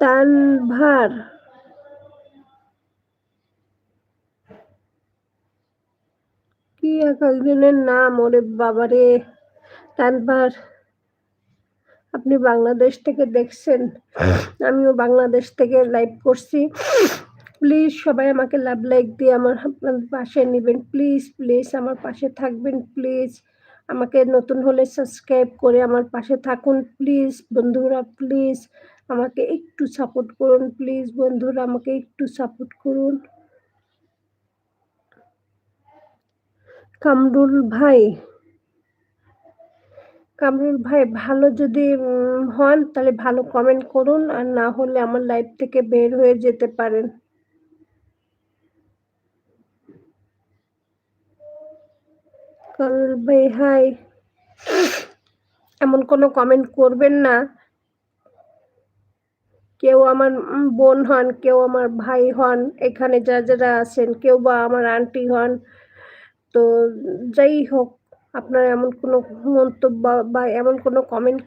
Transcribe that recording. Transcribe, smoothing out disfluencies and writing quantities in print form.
তানভার, কি এক একজনের নাম, ওরে বাবারে! তানভার, আপনি বাংলাদেশ থেকে দেখছেন। আমিও বাংলাদেশ থেকে লাইভ করছি। প্লিজ সবাই আমাকে লাভ লাইক দিয়ে আমার আপনার পাশে নিবেন। প্লিজ, প্লিজ আমার পাশে থাকবেন প্লিজ। আমাকে নতুন হলে সাবস্ক্রাইব করে আমার পাশে থাকুন প্লিজ বন্ধুরা প্লিজ। আমাকে একটু সাপোর্ট করুন প্লিজ বন্ধুরা, আমাকে একটু সাপোর্ট করুন। কামরুল ভাই, কামরুল ভাই ভালো যদি হন তাহলে ভালো কমেন্ট করুন, আর না হলে আমার লাইভ থেকে বের হয়ে যেতে পারেন। কামরুল ভাই হাই, এমন কোনো কমেন্ট করবেন না। কেউ আমার বোন হন, কেউ আমার ভাই হন, এখানে যারা আছেন কেউ বা আমার আন্টি হন। তো যাই হোক, আপনারা এমন কোনো মন্তব্য বা এমন কোনো কমেন্ট